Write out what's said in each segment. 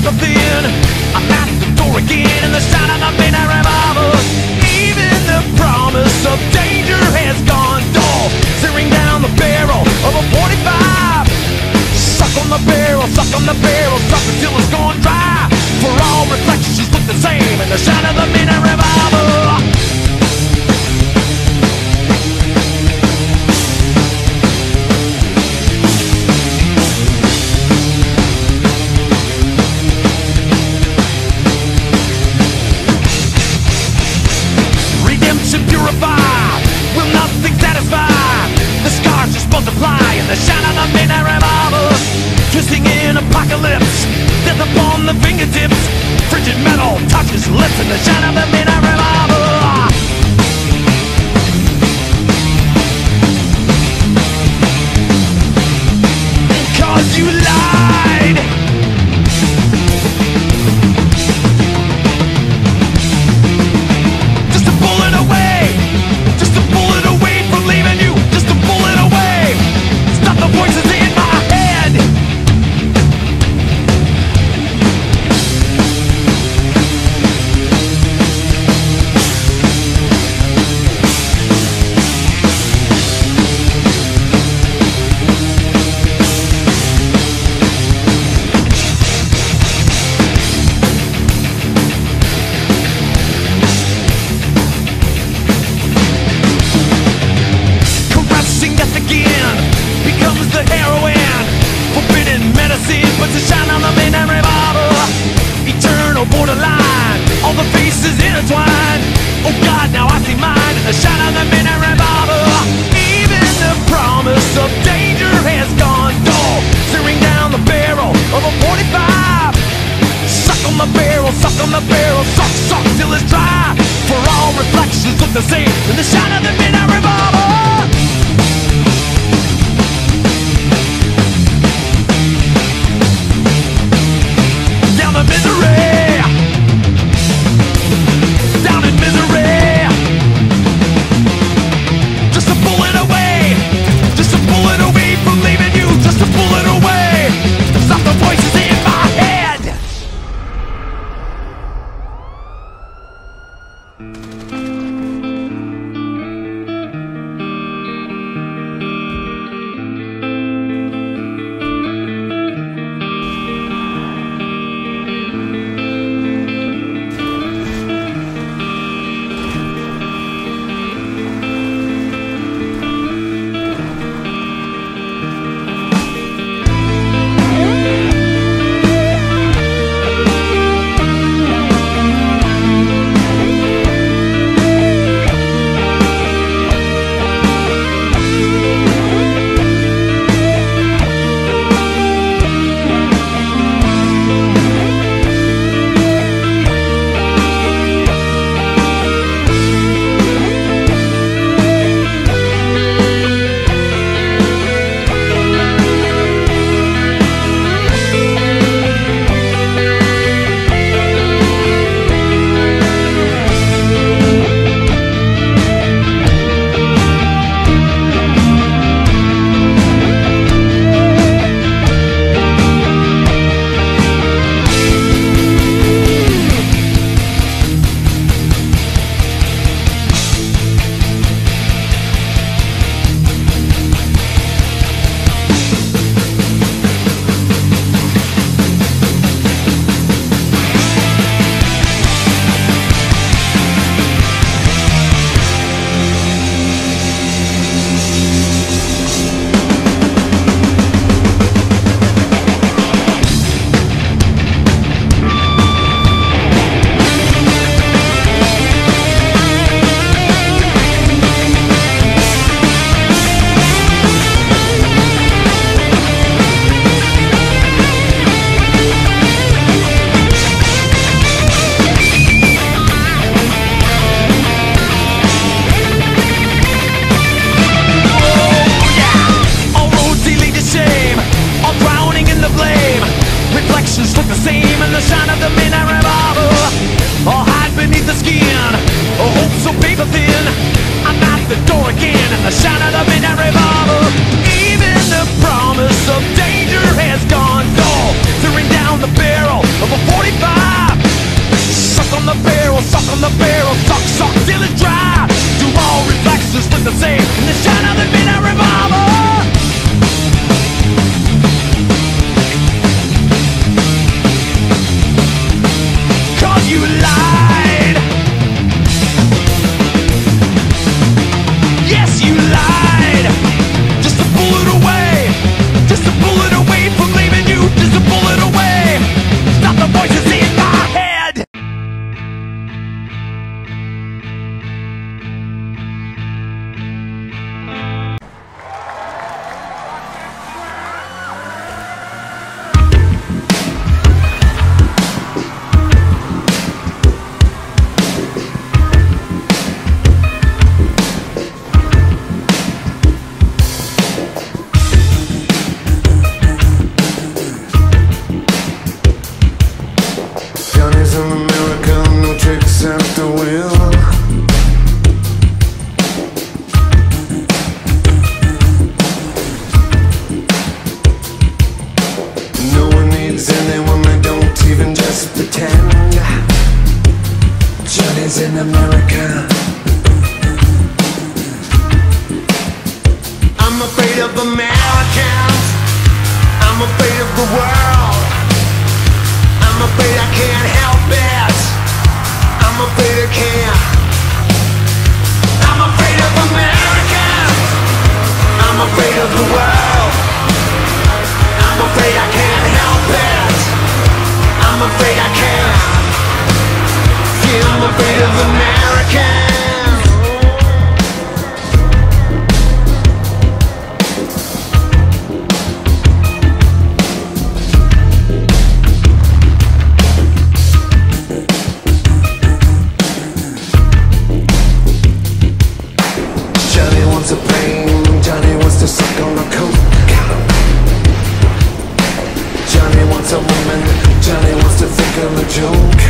paper thin. I passed the door again in the shine of the midnight revolver. Even the promise of danger has gone dull. Searing down the barrel of a 45. Suck on the barrel, suck on the barrel, suck until it's gone dry. For all reflections look the same in the shine of the midnight revolver. Purified, will nothing satisfy. The scars just multiply in the shine of the midnight revolver. Kissing in apocalypse, death upon the fingertips. Frigid metal touches lips in the shine of the midnight revolver. Cause you lied. Voices in my head. Caressing death again becomes the heroine. Forbidden medicine puts a shine on the midnight revolver. Eternal borderline, all the faces intertwined. Oh God, now I see mine in the shine of the midnight revolver. Even the promise of danger has gone dull. Searing down the barrel of a 45. Suck on the barrel, suck on the barrel, suck, suck till it's dry. For all reflections look the same in the shine of the midnight revolver. the same in the shine of the midnight revolver. Cause you lied. Yes, you lied. Just a bullet away. Just a bullet away from leaving you. Just a bullet away. Stop the voices in my head. Johnny's in America, no tricks at the wheel. No one needs anyone, they don't even just pretend. Johnny's in America. I'm afraid of Americans. I'm afraid of the world. I'm afraid I can't help it. I'm afraid I can't. I'm afraid of Americans. I'm afraid of the world. I'm afraid I can't help it. I'm afraid I can't. Yeah, I'm afraid of Americans. Johnny wants a plane, Johnny wants to suck on a coke. Johnny wants a woman, Johnny wants to think of a joke.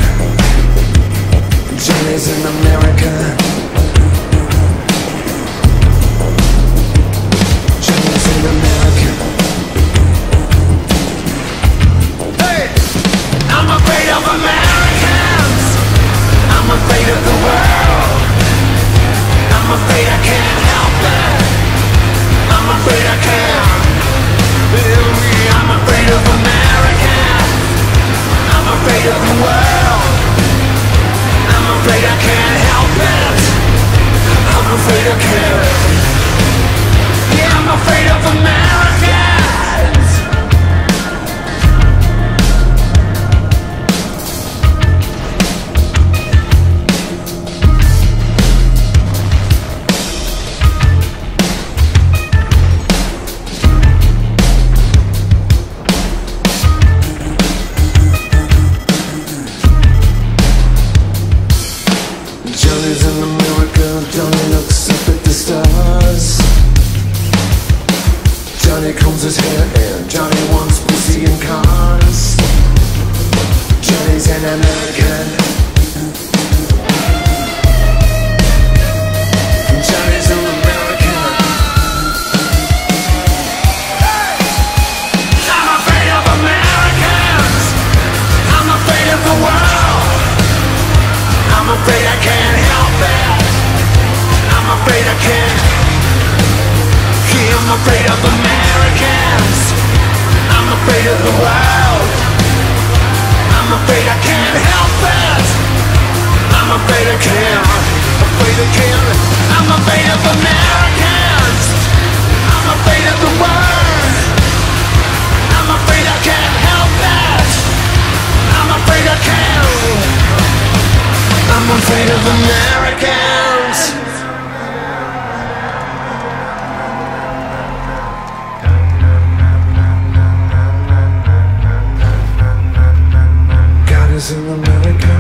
Johnny's in America. Johnny's in America. Hey! I'm afraid of Americans. I'm afraid of the world. I'm afraid I can't help it. I'm afraid I can't. I'm afraid of America. I'm afraid of the world. I'm afraid I can't help it. I'm afraid I can't. Yeah, I'm afraid of Americans. Johnny's in America, Johnny looks up at the stars. Johnny combs his hair and Johnny wants pussy and cars. Johnny's an American. Johnny's an American. I'm afraid of Americans. I'm afraid of the world. I'm afraid I can't help it. I'm afraid I can't. Yeah, I'm afraid of Americans. I'm afraid of the world. I'm afraid I can't help it. I'm afraid I can't. Afraid I can't. I'm afraid of Americans. I'm afraid of the world. I'm afraid I can't help it. I'm afraid I can't. I'm afraid of Americans. God is in America.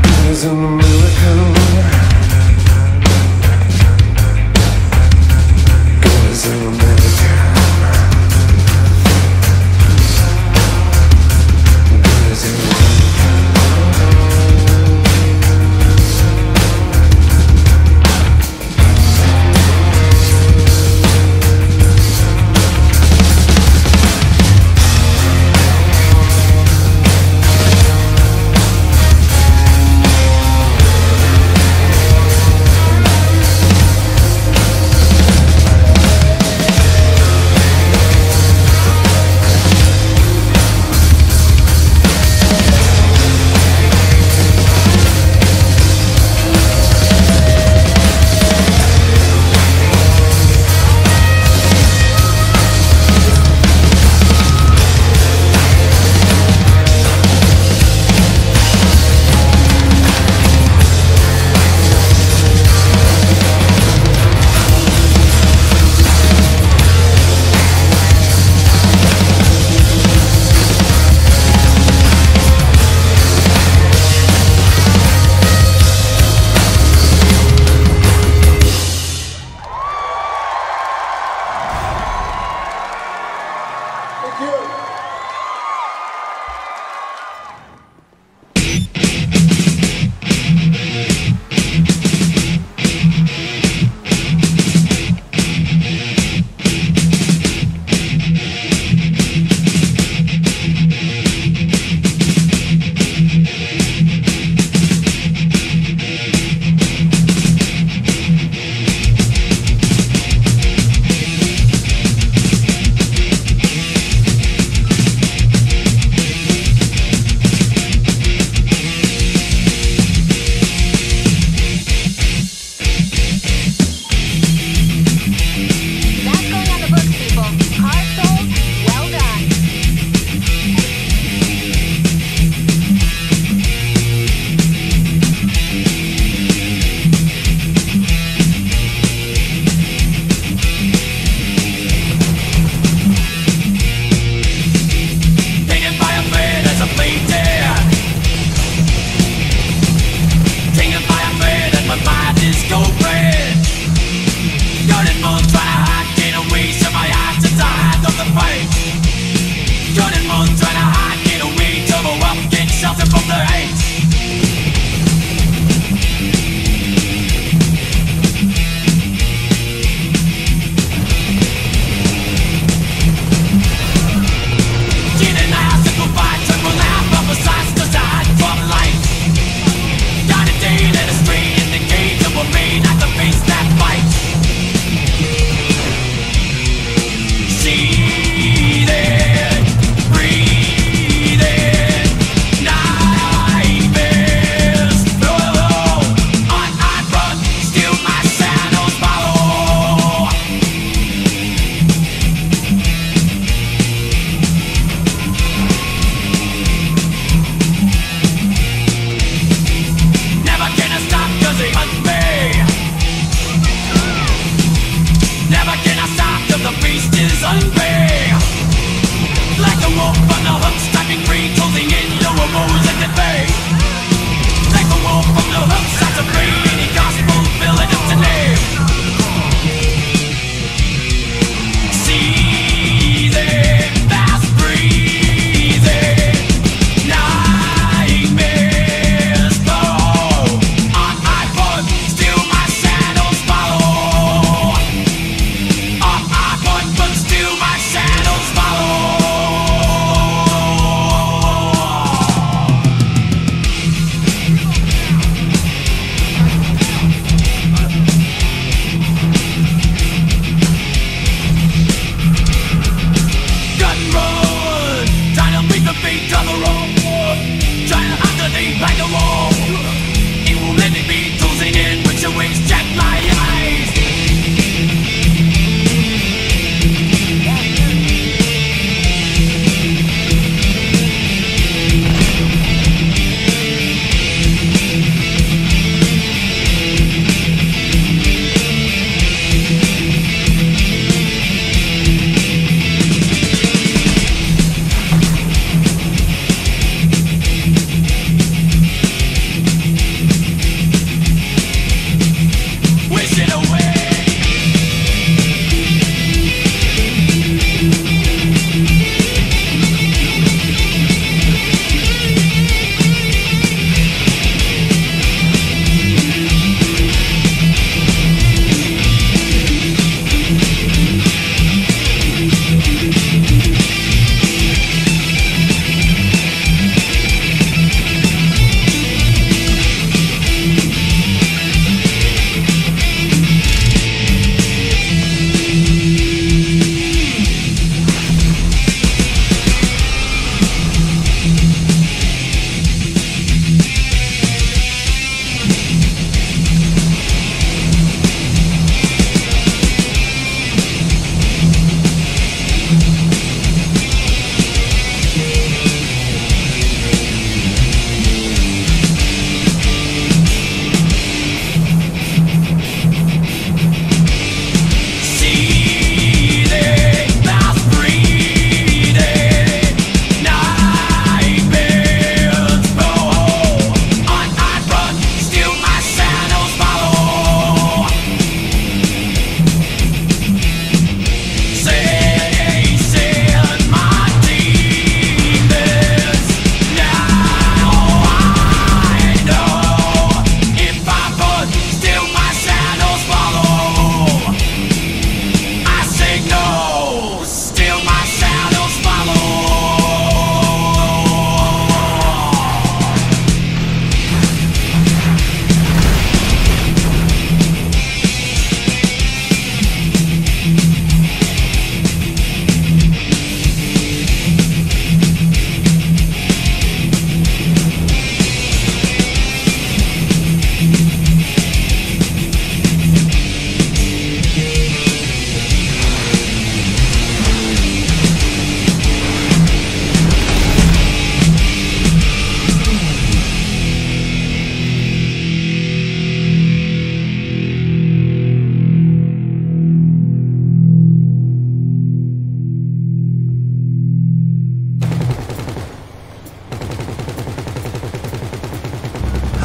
God is in America. God is in America.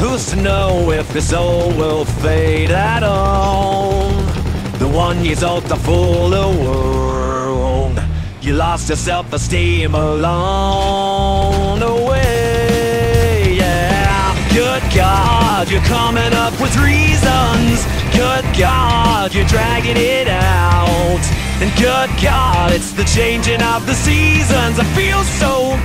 Who's to know if this soul will fade at all? The one you thought to fool the world. You lost your self-esteem along the way, yeah. Good God, you're coming up with reasons. Good God, you're dragging it out. And good God, it's the changing of the seasons. I feel so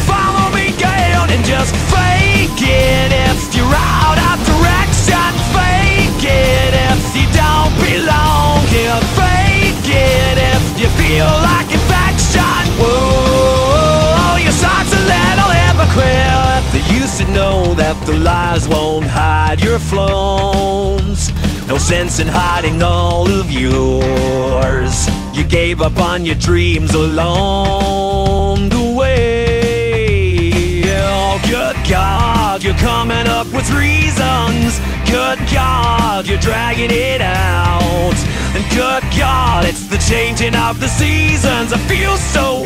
follow me down and just fake it if you're out of direction. Fake it if you don't belong here. Fake it if you feel like infection. Whoa, you're such a little hypocrite. They used to know that the lies won't hide your flaws. No sense in hiding all of yours. You gave up on your dreams along the way. Oh, good God, you're coming up with reasons. Good God, you're dragging it out. And good God, it's the changing of the seasons. I feel so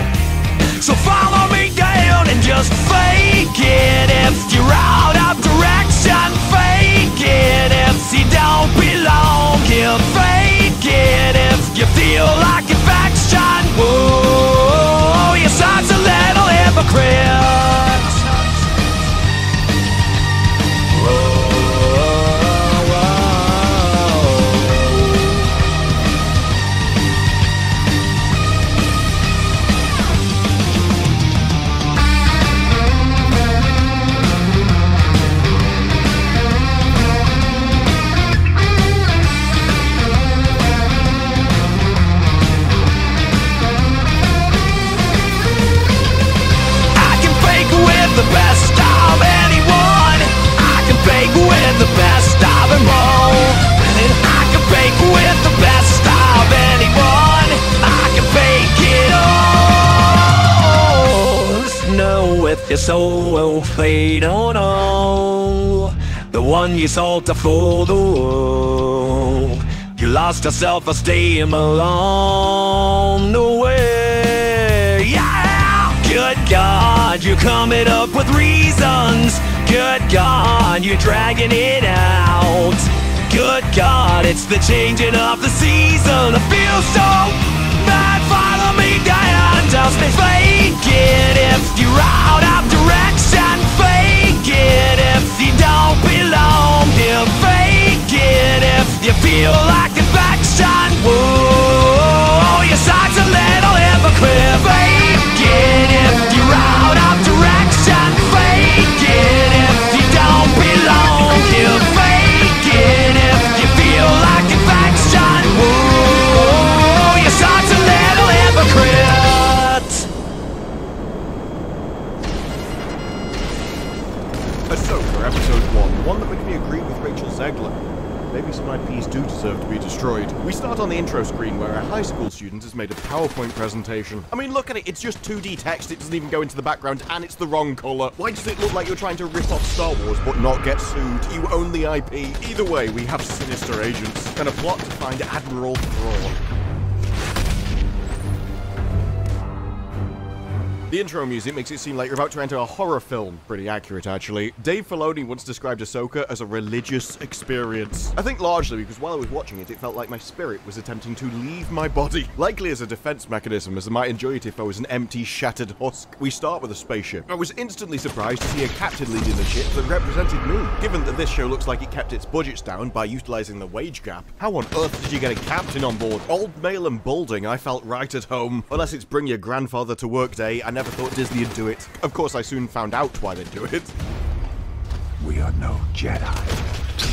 follow me down and just fake it if you're out of direction. Fake it if you don't belong here. Fake it if you feel like infection. Whoa, you're such a little hypocrite. The best of anyone. I can fake with the best of them all. And I can fake with the best of anyone. I can fake it all. Just know if your soul will fade on all. The one you sold to fool the world. You lost your self-esteem along the way. Yeah. Good God, you're coming up with reasons. Good God, you're dragging it out. Good God, it's the changing of the season. I feel so bad, follow me down. Just fake it if you're out of direction. Fake it if you don't belong here. Fake it if you feel like infection. Whoa, you're such a little hypocrite. Fake it if you're out of direction. Fake it if you don't belong here. Fake it if you feel like infection. Whoa, you're such a little hypocrite. Ahsoka, episode 1, the one that made me agree with Rachel Zegler. Maybe some IPs do deserve to be destroyed. We start on the intro screen where a high school student has made a PowerPoint presentation. I mean, look at it, it's just 2D text, it doesn't even go into the background, and it's the wrong color. Why does it look like you're trying to rip off Star Wars but not get sued? You own the IP. Either way, we have sinister agents and a plot to find Admiral Thrawn. The intro music makes it seem like you're about to enter a horror film. Pretty accurate, actually. Dave Filoni once described Ahsoka as a religious experience. I think largely because while I was watching it, it felt like my spirit was attempting to leave my body. Likely as a defense mechanism, as I might enjoy it if I was an empty, shattered husk. We start with a spaceship. I was instantly surprised to see a captain leading the ship that represented me. Given that this show looks like it kept its budgets down by utilizing the wage gap, how on earth did you get a captain on board? Old, male, and balding, I felt right at home. Unless it's bring your grandfather to work day, I never thought Disney'd do it. Of course, I soon found out why they'd do it. We are no Jedi.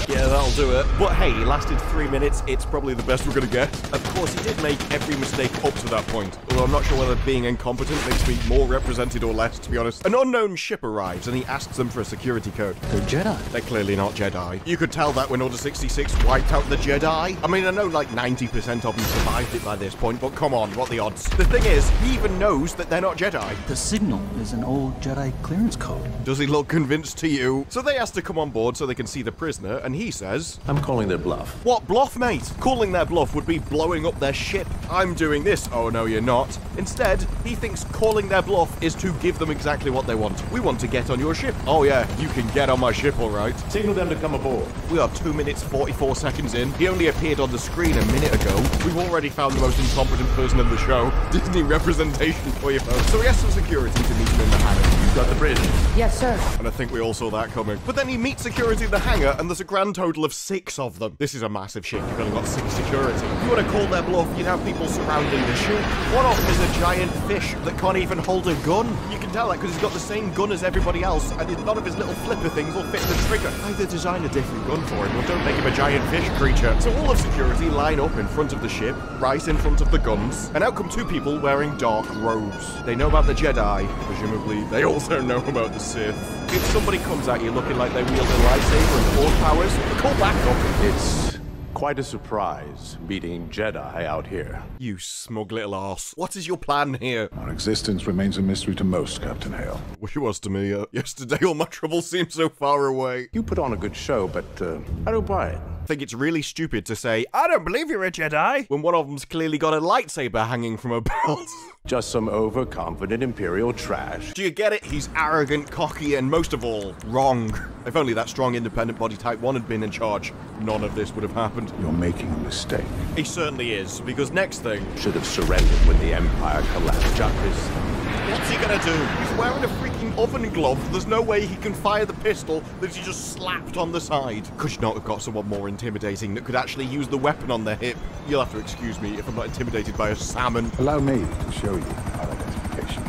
Yeah, that'll do it. But hey, it lasted 3 minutes. It's probably the best we're gonna get. Of course, he did make every mistake up to that point. Although I'm not sure whether being incompetent makes me more represented or less, to be honest. An unknown ship arrives, and he asks them for a security code. They're Jedi. They're clearly not Jedi. You could tell that when Order 66 wiped out the Jedi. I mean, I know like 90% of them survived it by this point, but come on, what the odds? The thing is, he even knows that they're not Jedi. The signal is an old Jedi clearance code. Does he look convinced to you? So they ask to come on board so they can see the prisoner, and he says, I'm calling their bluff. "What bluff, mate? Calling their bluff would be blowing up their ship. I'm doing this." "Oh, no, you're not." Instead, he thinks calling their bluff is to give them exactly what they want. "We want to get on your ship." "Oh, yeah, you can get on my ship, all right." Signal them to come aboard. We are 2 minutes 44 seconds in. He only appeared on the screen a minute ago. We've already found the most incompetent person in the show. Disney representation for you folks. So he has some security to meet him in the hangar. You've got the bridge. Yes, sir. And I think we all saw that coming. But then he meets security in the hangar, and there's a grand total of 6 of them. This is a massive ship. You've only got 6 security. If you want to call their bluff, you'd have people surrounding the ship. One of them is a giant fish that can't even hold a gun. You can tell that because he's got the same gun as everybody else, and none of his little flipper things will fit the trigger. Either design a different gun for him, or don't make him a giant fish creature. So all of security line up in front of the ship, right in front of the guns, and out come 2 people wearing dark robes. They know about the Jedi. Presumably, they also know about the Sith. If somebody comes at you looking like they wield a lightsaber and force powers, call back up. It's quite a surprise meeting Jedi out here. You smug little arse. What is your plan here? Our existence remains a mystery to most, Captain Hale. Wish it was to me. Yesterday, all my troubles seemed so far away. You put on a good show, but I don't buy it. I think it's really stupid to say, "I don't believe you're a Jedi," when one of them's clearly got a lightsaber hanging from a belt. Just some overconfident Imperial trash. Do you get it? He's arrogant, cocky, and most of all, wrong. If only that strong independent body type 1 had been in charge, none of this would have happened. You're making a mistake. He certainly is, because next thing, Should have surrendered when the Empire collapsed. Justice. what's he gonna do? He's wearing a freaking oven glove. There's no way he can fire the pistol that he just slapped on the side. Could you not have got someone more intimidating that could actually use the weapon on their hip? You'll have to excuse me if I'm not intimidated by a salmon. Allow me to show you our identification.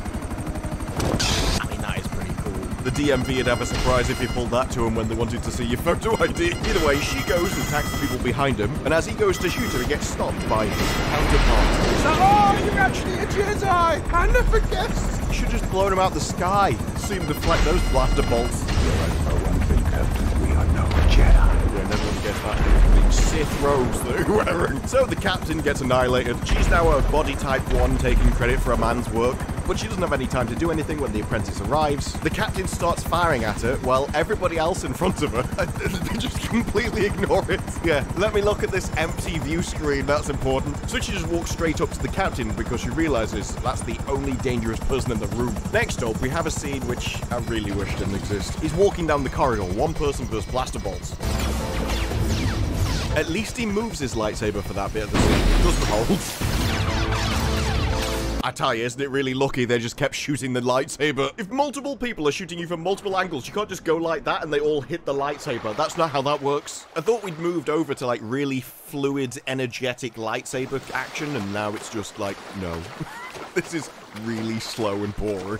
I mean, that is pretty cool. The DMV would have a surprise if you pulled that to him when they wanted to see your photo ID. Either way, she goes and attacks the people behind him, and as he goes to shoot her, he gets stopped by his counterpart. He's like, "Oh, you're actually a Jedi! I never guessed!" You should just blown him out the sky. See him deflect those blaster bolts. Remember one thing, Captain. We are no Jedi. Yeah, never gonna guess that. The Sith robes that they're wearing. So the captain gets annihilated. She's now a body type 1 taking credit for a man's work, but she doesn't have any time to do anything when the apprentice arrives. The captain starts firing at her while everybody else in front of her they just completely ignore it. Yeah, let me look at this empty view screen, that's important. So she just walks straight up to the captain because she realizes that's the only dangerous person in the room. Next up, we have a scene which I really wish didn't exist. He's walking down the corridor, 1 person versus blaster bolts. At least he moves his lightsaber for that bit of the scene. It doesn't hold. I tell you, isn't it really lucky they just kept shooting the lightsaber? If multiple people are shooting you from multiple angles, you can't just go like that and they all hit the lightsaber. That's not how that works. I thought we'd moved over to like really fluid, energetic lightsaber action, and now it's just like, no. This is really slow and boring.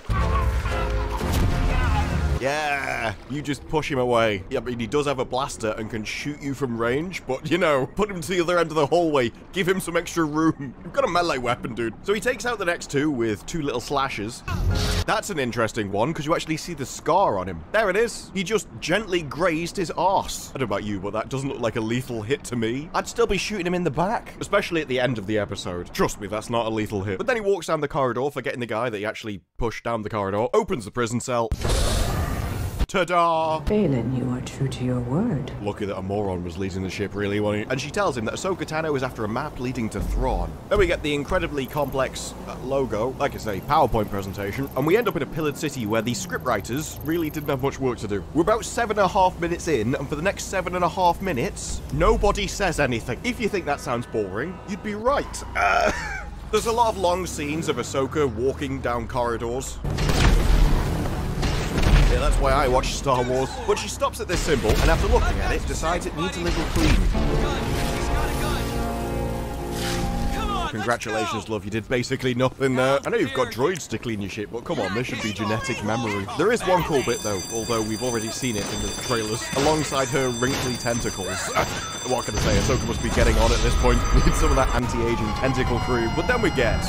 Yeah, you just push him away. Yeah, I mean, he does have a blaster and can shoot you from range, but, you know, put him to the other end of the hallway. Give him some extra room. You've got a melee weapon, dude. So he takes out the next 2 with 2 little slashes. That's an interesting one, because you actually see the scar on him. There it is. He just gently grazed his arse. I don't know about you, but that doesn't look like a lethal hit to me. I'd still be shooting him in the back, especially at the end of the episode. Trust me, that's not a lethal hit. But then he walks down the corridor, forgetting the guy that he actually pushed down the corridor, opens the prison cell. Ta-da! Balin, you are true to your word. Lucky that a moron was leading the ship, really, wasn't he? And she tells him that Ahsoka Tano is after a map leading to Thrawn. Then we get the incredibly complex logo, like I say, PowerPoint presentation, and we end up in a pillared city where the scriptwriters really didn't have much work to do. We're about 7.5 minutes in, and for the next 7.5 minutes, nobody says anything. If you think that sounds boring, you'd be right. There's a lot of long scenes of Ahsoka walking down corridors. Yeah, that's why I watch Star Wars. But she stops at this symbol, and after looking at it, decides it needs a little clean. Congratulations, love, you did basically nothing there. I know you've got droids to clean your shit, but come on, this should be genetic memory. There is one cool bit, though, although we've already seen it in the trailers, alongside her wrinkly tentacles. What can I say, Ahsoka must be getting on at this point. We need some of that anti-aging tentacle cream. But then we get...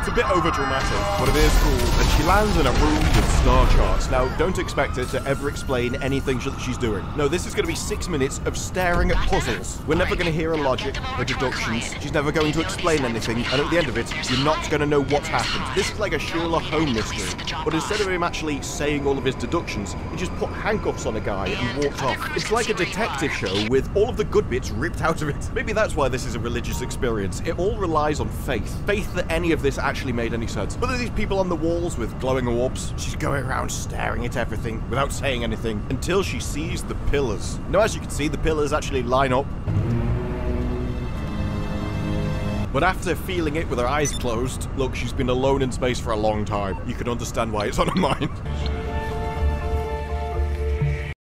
to a bit overdramatic, but it is cool. And she lands in a room with star charts. Now, don't expect her to ever explain anything that she's doing. No, this is going to be 6 minutes of staring at puzzles. We're never going to hear her logic, her deductions. She's never going to explain anything, and at the end of it, you're not going to know what's happened. This is like a Sherlock Holmes mystery, but instead of him actually saying all of his deductions, he just put handcuffs on a guy and walked off. It's like a detective show with all of the good bits ripped out of it. Maybe that's why this is a religious experience. It all relies on faith. Faith that any of this actually made any sense. But there's these people on the walls with glowing orbs. She's going around staring at everything without saying anything until she sees the pillars. Now, as you can see, the pillars actually line up. But after feeling it with her eyes closed, look, she's been alone in space for a long time. You can understand why it's on her mind.